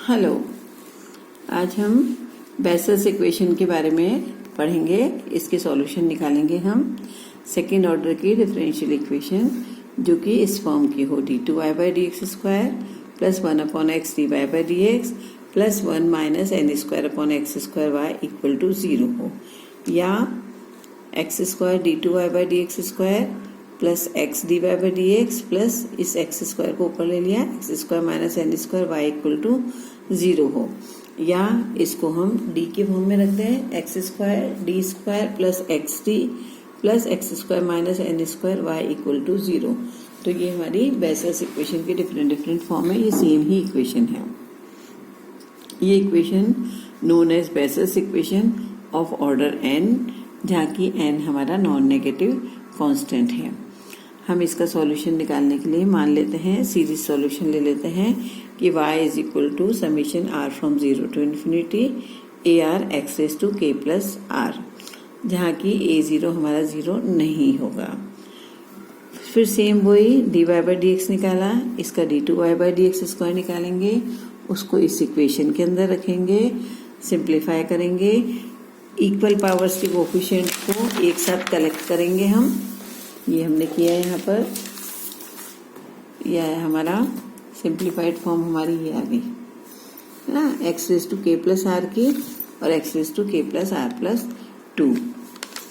Hello, आज हम vessels equation के बारे में पढ़ेंगे। इसके सॉल्यूशन निकालेंगे हम। सेकेंड ऑर्डर की डिफरेंशियल इक्वेशन जो कि इस फॉर्म की हो, d2y/dx² plus 1/x dy/dx plus 1 - n²/x²y equal to 0 हो, या x² d2y/dx² plus x dy/dx plus इस x² को ऊपर ले लिया, x² - n² y equal to 0 हो, या इसको हम d के फॉर्म में रखते हैं, x² d² plus xd plus x² - n² y equal to 0। तो ये हमारी बेसल्स इक्वेशन की डिफरेंट फॉर्म है। ये सेम ही इक्वेशन है। ये equation known as Bessel's equation of order n, जहाँ की n हमारा नॉन नेगेटिव कांस्टेंट है। हम इसका सॉल्यूशन निकालने के लिए मान लेते हैं, सीरीज सॉल्यूशन ले लेते हैं कि y is equal to summation r from 0 to infinity ar x raise to k plus r, जहाँ की a0 हमारा 0 नहीं होगा। फिर सेम वही dy/dx निकाला, इसका d2y/dx² निकालेंगे, उसको इस इक्वेशन के अंदर रखेंगे, सिंप्लीफाई करेंगे, इक्वल पावर्स के कोफिशिएंट को एक साथ कलेक्ट करेंगे हम। ये हमने किया है यहाँ पर। यह है हमारा सिंप्लीफाइड फॉर्म, हमारी ये आ गई है ना, x raise to k plus r की और x raise to k plus r plus 2।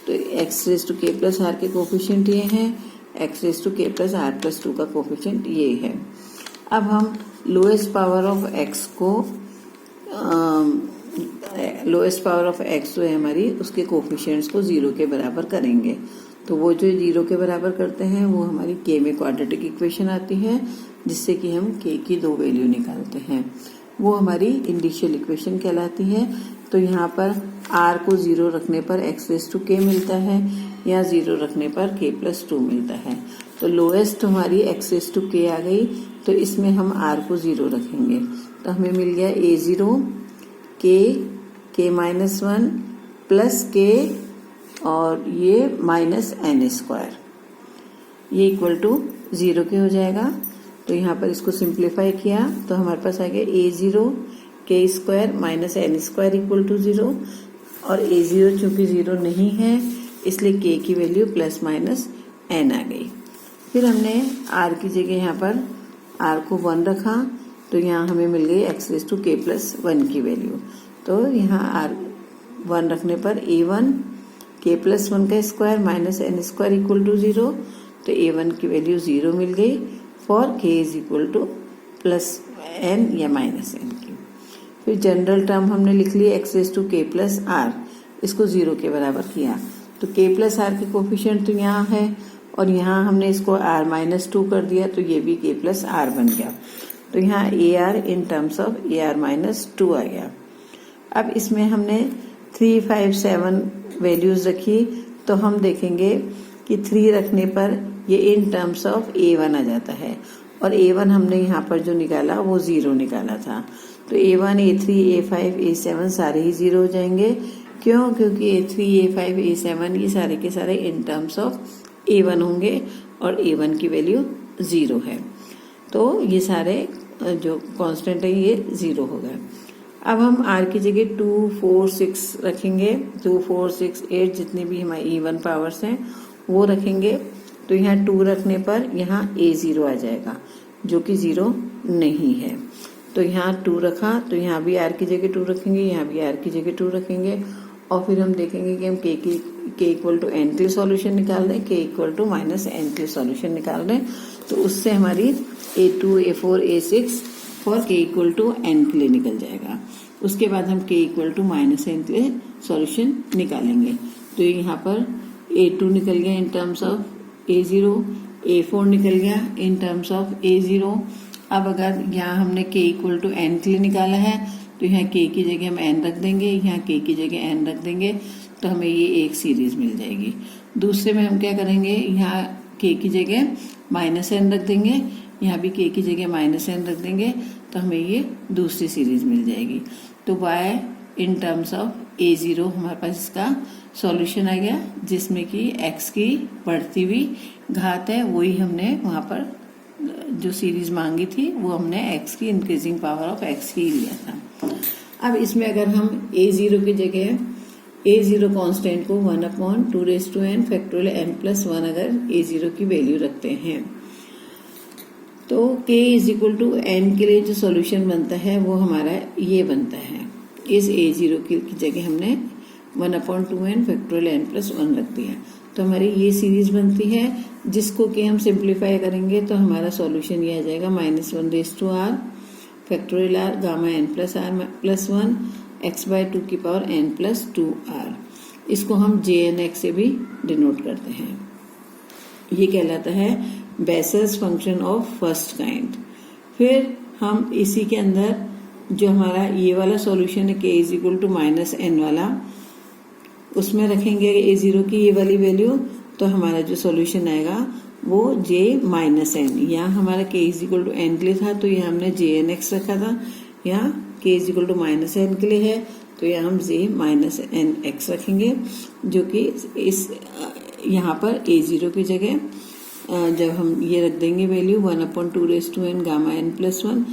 तो x raise to k plus r के कोफिशिएंट ये हैं, x raise to k plus r plus 2 का कोफिशिएंट ये है। अब हम लोएस्ट पावर ऑफ x को लोएस्ट पावर ऑफ x जो है हमारी, उसके कोफिशिएंट्स को 0 के बराबर करेंगे। तो वो जो 0 के बराबर करते हैं वो हमारी k में क्वाड्रेटिक इक्वेशन आती है, जिससे कि हम k की 2 वैल्यू निकालते हैं। वो हमारी इंडिशियल इक्वेशन कहलाती है। तो यहाँ पर r को 0 रखने पर x रेज टू k मिलता है, या 0 रखने पर k प्लस 2 मिलता है। तो लोएस्ट हमारी x रेज टू k आ गई, तो इसमें हम r को 0 रखेंगे, तो हमें मिल गया a0 k-1 प्लस k और ये -n², ये इक्वल टू 0 के हो जाएगा। तो यहाँ पर इसको सिंप्लीफाई किया तो हमारे पास आ गया a0 k² - n² equal to 0, और a0 चूंकि 0 नहीं है इसलिए k की वैल्यू प्लस माइनस n आ गई। फिर हमने r की जगह यहाँ पर r को 1 रखा, तो यहाँ हमें मिल गई x raise to k plus 1 की वैल्यू। तो यहाँ r 1 रखने पर a1 k प्लस 1 का square minus n² equal to 0, तो a1 की वैल्यू 0 मिल गई for k is equal to plus n या माइनस n की। फिर जनरल टर्म हमने लिख ली x raise to k plus r, इसको 0 के बराबर किया, तो k प्लस r के कोफिशिएंट तो यहाँ है, और यहाँ हमने इसको r माइनस 2 कर दिया, तो ये भी k प्लस r बन गया। तो यहाँ ar in terms of ar minus 2 आ गया। अब इसमें हमने 3, 5, 7 वैल्यूज रखी, तो हम देखेंगे कि 3 रखने पर ये इन टर्म्स ऑफ a1 आ जाता है, और a1 हमने यहाँ पर जो निकाला वो 0 निकाला था। तो a1 a3 a5 a7 सारे ही 0 हो जाएंगे। क्यों? क्योंकि a3 a5 a7 ये सारे के सारे इन टर्म्स ऑफ a1 होंगे, और a1 की वैल्यू 0 है। तो ये सारे जो कांस्टेंट है ये 0 हो गए। अब हम r की जगह 2, 4, 6 रखेंगे। 2, 4, 6, 8 जितनी भी हमारी इवन पावर्स हैं वो रखेंगे। तो यहाँ 2 रखने पर यहाँ a0 आ जाएगा, जो कि 0 नहीं है। तो यहाँ 2 रखा, तो यहाँ भी r की जगह 2 रखेंगे, यहाँ भी r की जगह 2 रखेंगे, और फिर हम देखेंगे कि हम k इक्वल टू n के लिए सॉल्यूशन निकाल दें, k equal to minus n के लिए सॉल्यूशन निकाल दें। तो उससे हमारी a2 a4 a6 for k equal to n के लिए निकल जाएगा। उसके बाद हम k equal to minus n के लिए सॉल्यूशन निकालेंगे। तो यहाँ पर a2 निकल गया in terms of a0, a4 निकल गया इन टर्म्स ऑफ a0। अब अगर यहाँ हमने k इक्वल टू n के लिए निकाला है, तो यहाँ k की जगह हम n रख देंगे, यहाँ k की जगह n रख देंगे, तो हमें ये एक सीरीज मिल जाएगी। दूसरे में हम क्या करेंगे, यहाँ k की जगह माइनस n रख देंगे, यहाँ भी k की जगह माइनस n रख देंगे, तो हमें ये दूसरी सीरीज मिल जाएगी। तो y in terms of a0 हमारे पास इसका सॉल्यूशन आ गया, जिसमें कि x की बढ़ती हुई घात है वही हमने वहाँ पर जो सीरीज मांगी थी वो हमने x की इंक्रीजिंग पावर ऑफ x की लिया था। अब इसमें अगर हम a0 की जगह a0 कांस्टेंट को 1/2n फैक्टोरियल n+1 अगर a0 की वैल्यू रखते हैं तो k = n के लिए जो सॉल्यूशन बनता है वो हमारा ये बनता है। इस a0 की जगह हमने 1/2n फैक्टोरियल n+1 रख दिया तो हमारी ये सीरीज बनती है, जिसको कि हम सिंप्लीफाई करेंगे तो हमारा सॉल्यूशन ये आ जाएगा -1r factorial r gamma n+r+1 x/2 की पावर n+2r। इसको हम jnx से भी डिनोट करते हैं। ये कहलाता है बेसेल्स फंक्शन ऑफ फर्स्ट काइंड। फिर हम इसी के अंदर जो हमारा ये वाला सॉल्यूशन है k = -n वाला, उसमें रखेंगे a0 की ये वाली वैल्यू तो हमारा जो सॉल्यूशन आएगा वो j-n। यहाँ हमारा k = n के लिए था तो यहाँ हमने jnx रखा था, यहाँ k = -n के लिए है तो यहाँ हम j-nx रखेंगे, जो कि इस यहाँ पर a0 की जगह जब हम ये रख देंगे वैल्यू 1/2n गामा n+1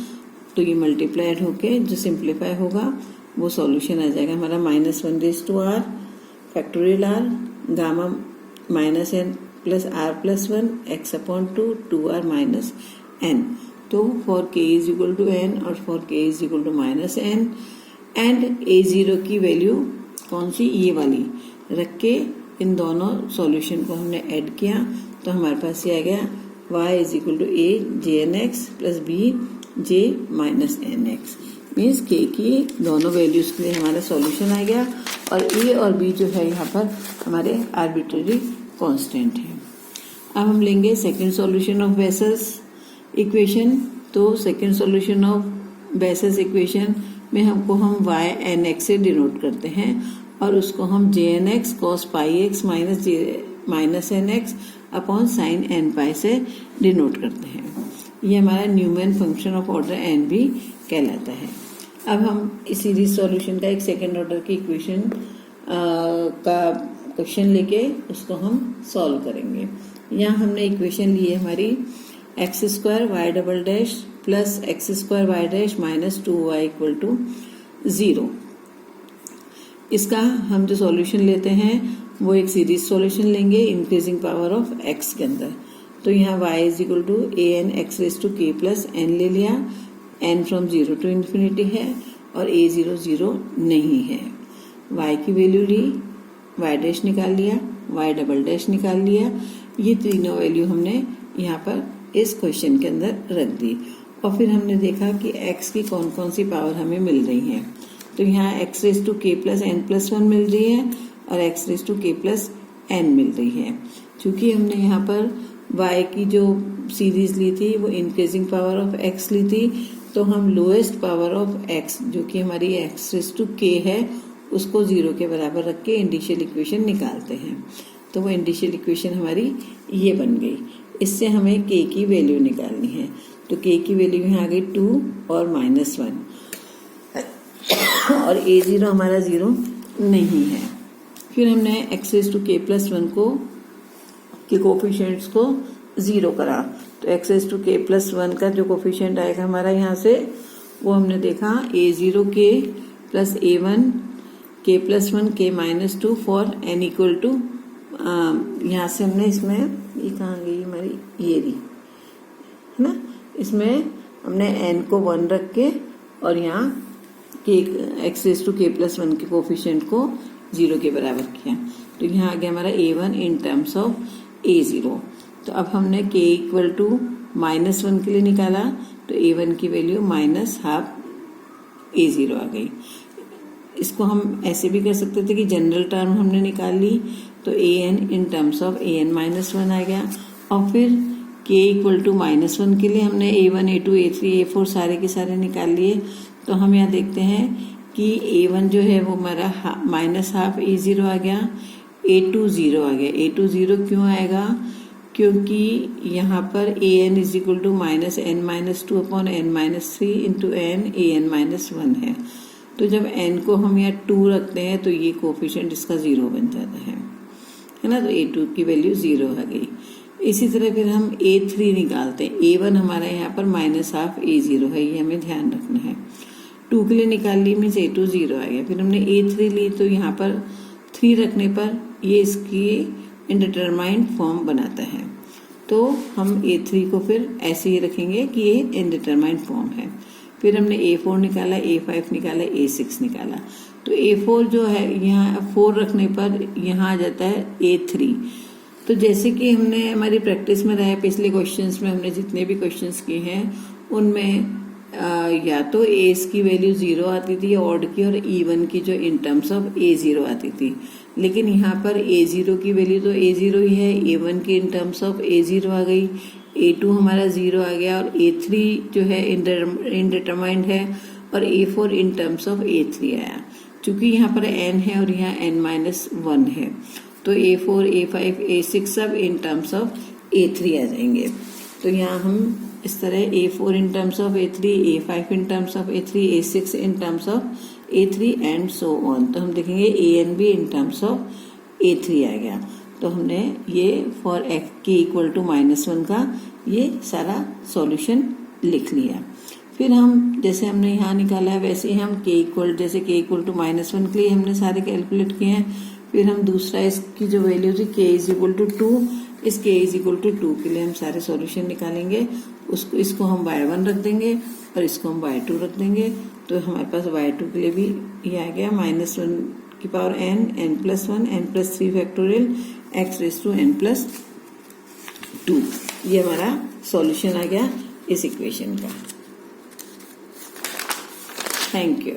तो ये मल्टीप्लाइड होके जो सिंप्लीफाई होगा वो सॉल्यूशन आ जाएगा हमारा -1r factorial r gamma -n+r+1 x/2 2r -n। तो फॉर k = n और for k = -n and a0 की वैल्यू कौन सी, ये वाली रख के इन दोनों सॉल्यूशन को हमने ऐड किया तो हमारे पास ये आ गया y = a jnx + b j-nx। Means k की दोनों वैल्यूज के लिए हमारा सॉल्यूशन आ गया और a और b जो है यहाँ पर हमारे आर्बिट्रेरी कांस्टेंट है। अब हम लेंगे सेकंड सॉल्यूशन ऑफ बेसेल्स इक्वेशन। तो सेकंड सॉल्यूशन ऑफ बेसेल्स इक्वेशन में हम y-nx से डिनोट करते हैं और उसको हम jnx cos πx -nx upon sine nπ से डिनोट करते हैं। ये हमारा Neumann function of order n भी कहलाता है। अब हम इस सीरीज सॉल्यूशन का एक सेकेंड ऑर्डर की इक्वेशन का क्वेश्चन लेके उसको हम सॉल्व करेंगे। यहाँ हमने इक्वेशन ली है हमारी x² y" plus x² y' -2y = 0। इसका हम जो सॉल्यूशन लेते हैं वो एक सीरीज सॉल्यूशन लेंगे इंक्रीजिंग पावर ऑफ x के अंदर। तो यहाँ y = an(x⁴k + n) ले लिया, n फ्रॉम 0 to infinity है और a0 0 नहीं है। y की वैल्यू ली, y' निकाल लिया, y" निकाल लिया। ये तीनों वैल्यू हमने यहाँ पर इस क्वेश्चन के अंदर रख दी और फिर हमने देखा कि x की कौन कौन सी पावर हमें मिल रही है। तो यहाँ x⁴k + n+1 मिल रही है और x⁴k + n मिल रही है। चूंकि हमने यहाँ पर y की जो सीरीज ली थी वो इंक्रीजिंग पावर ऑफ x ली थी तो हम लोएस्ट पावर ऑफ x जो कि हमारी x⁴k है उसको 0 के बराबर रख के इंडिशियल इक्वेशन निकालते हैं। तो वो इंडिशियल इक्वेशन हमारी ये बन गई। इससे हमें k की वैल्यू निकालनी है तो k की वैल्यू यहाँ आ गई 2 और -1 और a0 हमारा 0 नहीं है। फिर हमने x⁴k + 1 को के कोफिशिएंट्स को 0 करा तो x⁴k + 1 का जो कोफिशिएंट आएगा हमारा यहाँ से वो हमने देखा a0k + a1 k + 1 k - 2 for n = यहाँ से हमने इसमें ये कहाँ गई हमारी ये रही है ना, इसमें हमने n को 1 रख के और यहाँ x⁴k + 1 के कोफिशिएंट को 0 के बराबर किया तो यहाँ आ गया हमारा a1 in terms of a0। तो अब हमने k = -1 के लिए निकाला तो a1 की वैल्यू -12 a0 आ गई। इसको हम ऐसे भी कर सकते थे कि जनरल टर्म हमने निकाल ली तो an in terms of an -1 आ गया और फिर k = -1 के लिए हमने a1 a2 a3 a4 सारे के सारे निकाल लिए। तो हम यहाँ देखते हैं कि a1 जो है वो हमारा -12 a0 आ गया, a2 0 आ गया। a2 0 क्यों आएगा, क्योंकि यहाँ पर an = -n-2 upon n-3 into n an-1 है। तो जब n को हम यहाँ 2 रखते हैं तो ये कोफिशिएंट इसका 0 बन जाता है ना, तो a2 की वैल्यू 0 आ गई। इसी तरह फिर हम A3 निकालते हैं। A1 हमारा यहाँ पर -12 A0 है, ये हमें ध्यान रखना है। 2 के लिए निकाल ली मीन्स A2 0 आ गया। फिर हमने A3 ली तो यहाँ पर 3 रखने पर ये इसकी इनडिटरमाइंड फॉर्म बनाता है। तो हम A3 को फिर ऐसे ही रखेंगे कि ये इनडिटरमाइंड फॉर्म है। फिर हमने A4 निकाला, A5 निकाला, A6 निकाला। तो A4 जो है यहाँ 4 रखने पर यहाँ आ जाता है A3। तो जैसे कि हमने हमारी प्रैक्टिस में रहा है, पिछले क्वेश्चंस में हमने जितने भी क्वेश्चंस किए हैं उनमें या तो एस की वैल्यू 0 आती थी ऑड की, और इवन की जो इन टर्म्स ऑफ A0 आती थी। लेकिन यहाँ पर A0 की वैल्यू तो A0 ही है, A1 की इन टर्म्स ऑफ A0 आ गई, A2 हमारा 0 आ गया, और A3 जो है इनडिटरमाइंड है, और A4 in terms of A3 आया। चूंकि यहाँ पर n है और यहाँ n-1 है, तो A4, A5, A6 सब इन टर्म्स ऑफ A3 आ जाएंगे। तो यहाँ हम इस तरह A4 in terms of A3, A5 in terms of A3, A6 in terms of A3 and so on. तो हम देखेंगे AN भी इन टर्म्स ऑफ A3 आ गया। तो हमने ये फॉर k इक्वल टू -1 का ये सारा सॉल्यूशन लिख लिया। फिर हम जैसे हमने यहाँ निकाला है वैसे ही हम k इक्वल टू -1 के लिए हमने सारे कैलकुलेट किए हैं। फिर हम दूसरा इसकी जो वैल्यू थी k इज इक्वल टू 2, इस k इज इक्वल टू 2 के लिए हम सारे सॉल्यूशन निकालेंगे। इसको हम y1 रख देंगे और इसको हम y2 रख देंगे। तो हमारे पास y2 के लिए भी ये आ गया -1 की power n, n+1, n+3 factorial, x raise to n+2। ये हमारा सॉल्यूशन आ गया इस इक्वेशन का। Thank you.